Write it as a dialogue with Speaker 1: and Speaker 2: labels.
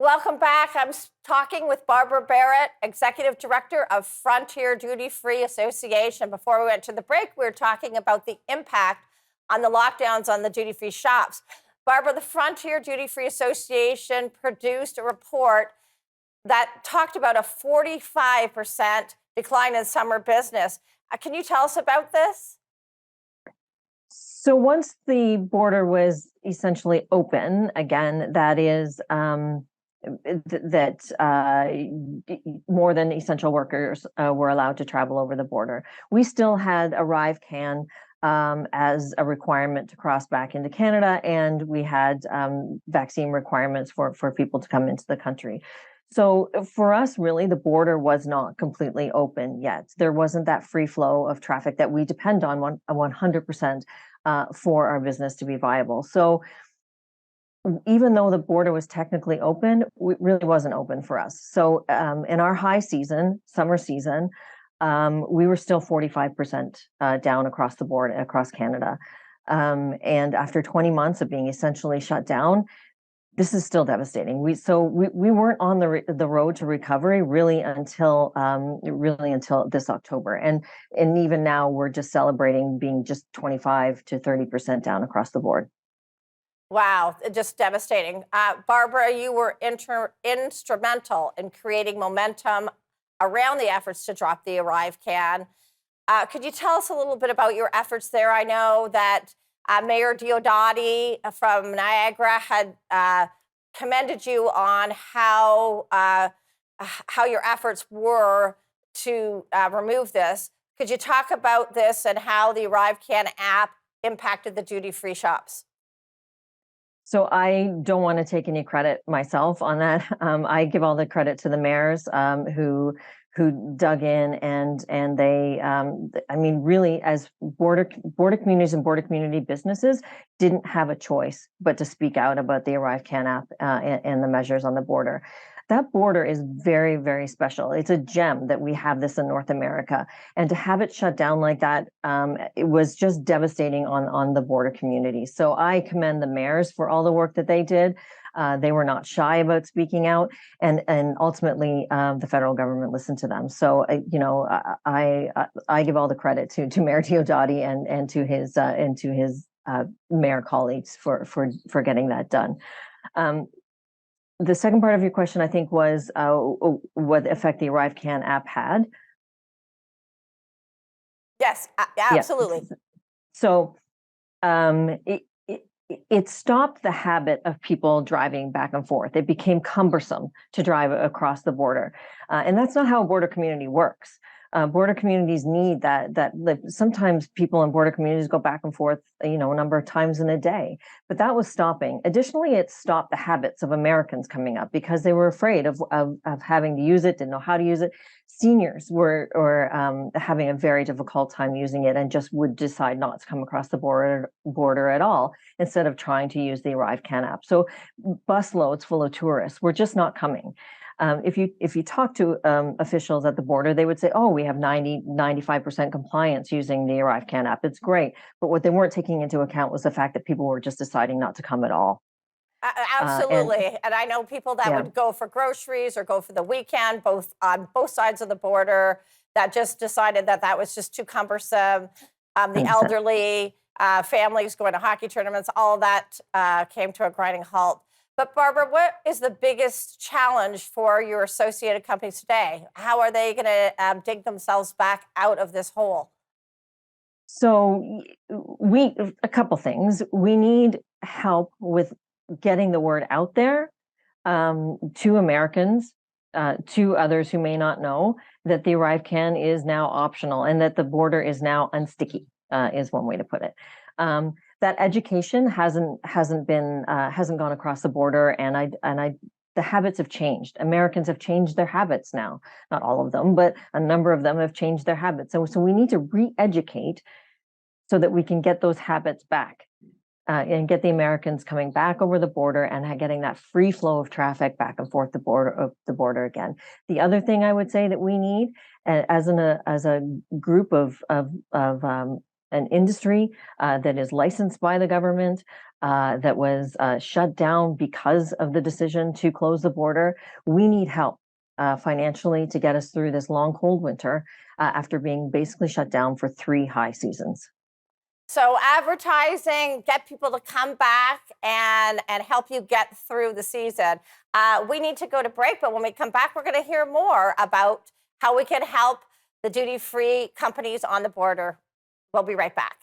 Speaker 1: Welcome back. I'm talking with Barbara Barrett, Executive Director of Frontier Duty Free Association. Before we went to the break, we were talking about the impact on the lockdowns on the duty free shops. Barbara, the Frontier Duty Free Association produced a report that talked about a 45% decline in summer business. Can you tell us about this?
Speaker 2: So once the border was essentially open again, that is more than essential workers were allowed to travel over the border. We still had ArriveCAN as a requirement to cross back into Canada, and we had vaccine requirements for people to come into the country. So for us, really, the border was not completely open yet. There wasn't that free flow of traffic that we depend on 100% for our business to be viable. So even though the border was technically open, it really wasn't open for us. So in our high season, summer season, we were still 45% down across the board, across Canada. And after 20 months of being essentially shut down, this is still devastating. We weren't on the road to recovery really until this October, and even now we're just celebrating being just 25 to 30% down across the board.
Speaker 1: Wow, just devastating. Barbara, you were instrumental in creating momentum around the efforts to drop the ArriveCAN. Could you tell us a little bit about your efforts there? I know that Mayor Diodati from Niagara had commended you on how your efforts were to remove this. Could you talk about this and how the ArriveCAN app impacted the duty-free shops?
Speaker 2: So I don't want to take any credit myself on that. I give all the credit to the mayors who dug in and they, I mean, really, as border communities and border community businesses didn't have a choice but to speak out about the ArriveCAN app and the measures on the border. That border is very, very special. It's a gem that we have this in North America. And to have it shut down like that, it was just devastating on the border community. So I commend the mayors for all the work that they did. They were not shy about speaking out, and ultimately the federal government listened to them. So I give all the credit to Mayor Diodati and to his mayor colleagues for getting that done. The second part of your question, I think, was what effect the ArriveCAN app had.
Speaker 1: Yes, absolutely.
Speaker 2: Yeah. So it stopped the habit of people driving back and forth. It became cumbersome to drive across the border. And that's not how a border community works. Border communities need that sometimes people in border communities go back and forth, a number of times in a day, but that was stopping. Additionally, it stopped the habits of Americans coming up because they were afraid of having to use it, didn't know how to use it. Seniors were having a very difficult time using it and just would decide not to come across the border at all instead of trying to use the ArriveCAN app. So bus loads full of tourists were just not coming. If you talk to officials at the border, they would say, oh, we have 95% compliance using the ArriveCAN app. It's great. But what they weren't taking into account was the fact that people were just deciding not to come at all.
Speaker 1: Absolutely. And I know people that would go for groceries or go for the weekend, on both sides of the border, that just decided that was just too cumbersome. The elderly, families going to hockey tournaments, all of that came to a grinding halt. But Barbara, what is the biggest challenge for your associated companies today? How are they going to dig themselves back out of this hole?
Speaker 2: So a couple things. We need help with getting the word out there to Americans, to others who may not know that the ArriveCAN is now optional and that the border is now unsticky, is one way to put it. That education hasn't gone across the border, and the habits have changed. Americans have changed their habits now. Not all of them, but a number of them have changed their habits. So we need to re-educate so that we can get those habits back and get the Americans coming back over the border and getting that free flow of traffic back and forth the border again. The other thing I would say that we need as a group of an industry that is licensed by the government, that was shut down because of the decision to close the border. We need help financially to get us through this long, cold winter after being basically shut down for 3 high seasons.
Speaker 1: So advertising, get people to come back and help you get through the season. We need to go to break, but when we come back, we're going to hear more about how we can help the duty-free companies on the border. We'll be right back.